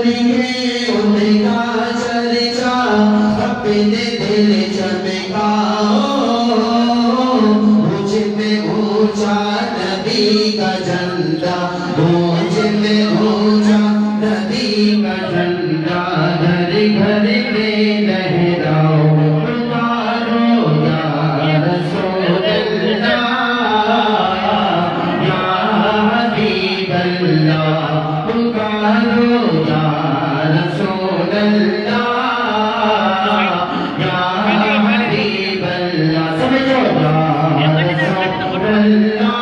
करेंगे उनका चर्चा, अपने दिल चमकाओ। मुझ पे ऊंचा नबी का झंडा, मुझ पे ऊंचा नबी का झंडा, घर घर में लहराओ। पुकारो या रसूल अल्लाह, या हबीब अल्लाह। पुकारो या रसूल अल्लाह, या हबीब अल्लाह। समझो या रसूल अल्लाह,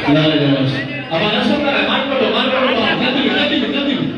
لا لا